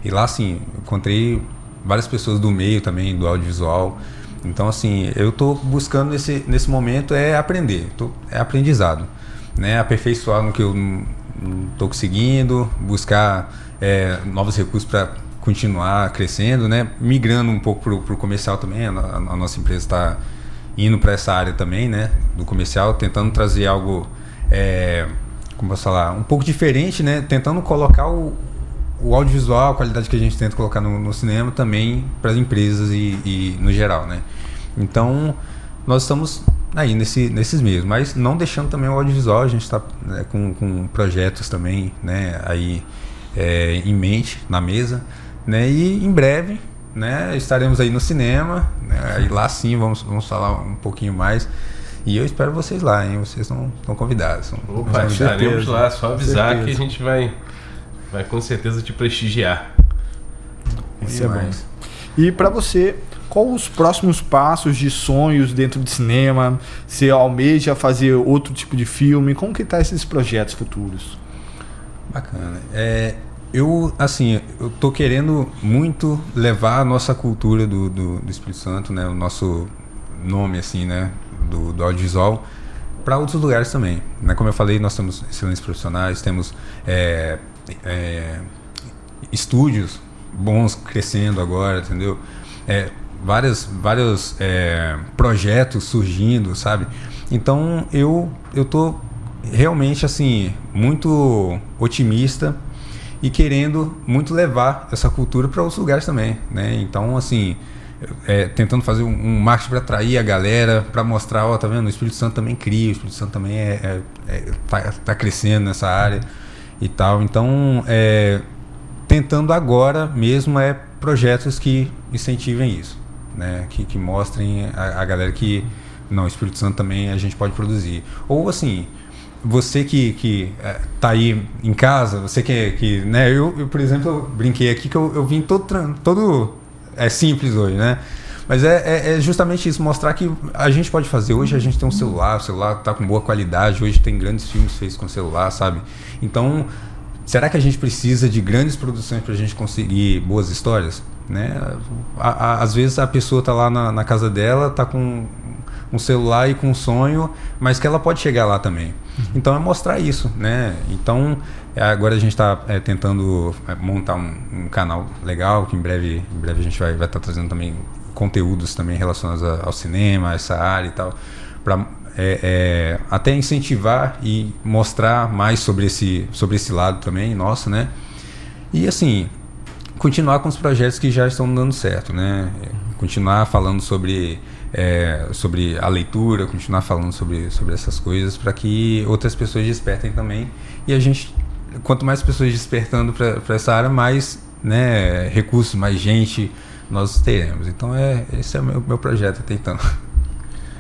E lá, assim, encontrei várias pessoas do meio também, do audiovisual. Então, assim, eu tô buscando nesse momento aprender, aprendizado, né? Aperfeiçoar no que eu não estou conseguindo, buscar novos recursos para continuar crescendo, né? Migrando um pouco para o comercial também. A nossa empresa está indo para essa área também, né? Do comercial, tentando trazer algo, como posso falar, um pouco diferente, né? Tentando colocar o audiovisual, a qualidade que a gente tenta colocar no cinema também para as empresas e no geral, né? Então, nós estamos aí nesses meios, mas não deixando também o audiovisual. A gente está, né, com projetos também, né, aí em mente, na mesa, né, e em breve, né, estaremos aí no cinema, né, aí lá sim vamos falar um pouquinho mais, e eu espero vocês lá, hein, vocês estão convidados. Opa, estaremos lá, só avisar que a gente vai com certeza te prestigiar. Isso é bom. E para você, qual os próximos passos de sonhos dentro de cinema? Você almeja fazer outro tipo de filme? Como que tá esses projetos futuros? Bacana. Eu tô querendo muito levar a nossa cultura do Espírito Santo, né, o nosso nome, assim, né, do audiovisual, para outros lugares também, né? Como eu falei, nós temos excelentes profissionais, temos estúdios bons crescendo agora, entendeu? Vários projetos surgindo, sabe? Então eu tô realmente, assim, muito otimista e querendo muito levar essa cultura para outros lugares também, né? Então, assim, tentando fazer um marketing para atrair a galera, para mostrar, ó, tá vendo? O Espírito Santo também cria, o Espírito Santo também tá crescendo nessa área e tal. Então, tentando agora mesmo projetos que incentivem isso, né? Que mostrem a galera que não, o Espírito Santo também a gente pode produzir. Ou assim, você que tá aí em casa, você né? Eu, por exemplo, eu brinquei aqui que eu vim todo simples hoje, né? Mas é justamente isso, mostrar que a gente pode fazer. Hoje a gente tem um celular, o celular tá com boa qualidade, hoje tem grandes filmes feitos com celular, sabe? Então, será que a gente precisa de grandes produções para a gente conseguir boas histórias? Né? Às vezes a pessoa tá lá na casa dela, tá com um celular e com um sonho, mas que ela pode chegar lá também. Então é mostrar isso, né? Então agora a gente está tentando montar um canal legal, que em breve a gente vai estar trazendo também conteúdos também relacionados ao cinema, a essa área e tal, para até incentivar e mostrar mais sobre esse lado também nosso, né? E assim, continuar com os projetos que já estão dando certo, né? Continuar falando sobre a leitura, continuar falando sobre essas coisas para que outras pessoas despertem também. E a gente, quanto mais pessoas despertando para essa área, mais, né, recursos, mais gente nós teremos. Então esse é o meu projeto, tentando.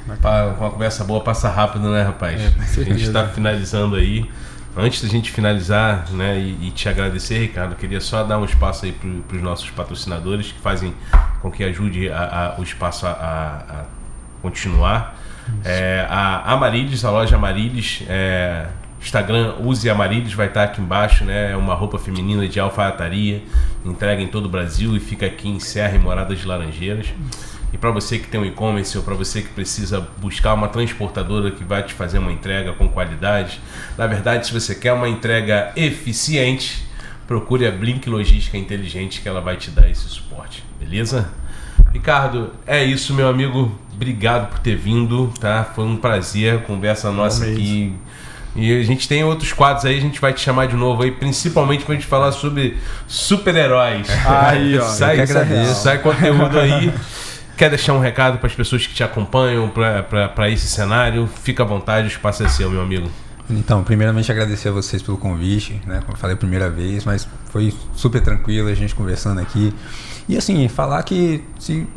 Com uma conversa boa passa rápido, né, rapaz? A gente está finalizando aí. Antes da gente finalizar, né, e te agradecer, Ricardo, eu queria só dar um espaço aí para os nossos patrocinadores que fazem com que ajude o espaço a continuar. A Amarilis, a loja Amarilis, Instagram Use Amarilis, vai estar aqui embaixo, né? É uma roupa feminina de alfaiataria, entrega em todo o Brasil e fica aqui em Serra e Moradas de Laranjeiras. E para você que tem um e-commerce ou para você que precisa buscar uma transportadora que vai te fazer uma entrega com qualidade, na verdade, se você quer uma entrega eficiente, procure a Blink Logística Inteligente, que ela vai te dar esse suporte, beleza? Ricardo, é isso, meu amigo. Obrigado por ter vindo, tá? Foi um prazer, conversa nossa aqui. E a gente tem outros quadros aí, a gente vai te chamar de novo aí, principalmente pra gente falar sobre super-heróis. Aí, ó, sai conteúdo aí. Quer deixar um recado para as pessoas que te acompanham para esse cenário? Fica à vontade, o espaço é seu, meu amigo. Então, primeiramente agradecer a vocês pelo convite, né? Como eu falei a primeira vez, mas foi super tranquilo a gente conversando aqui. E assim, falar que se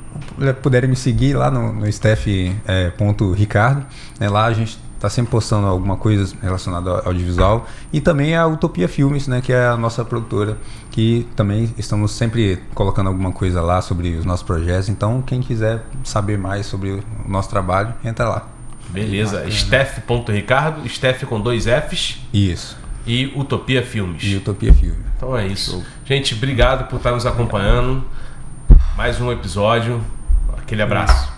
puderem me seguir lá no Steph.Ricardo, né? Lá a gente está sempre postando alguma coisa relacionada ao audiovisual, e também a Utopia Filmes, né, que é a nossa produtora, que também estamos sempre colocando alguma coisa lá sobre os nossos projetos. Então, quem quiser saber mais sobre o nosso trabalho, entra lá. Beleza, Steph.Ricardo, Steph com 2 Fs. Isso. E Utopia Filmes. E Utopia Filmes. Então é isso. Gente, obrigado por estar nos acompanhando. Mais um episódio. Aquele abraço.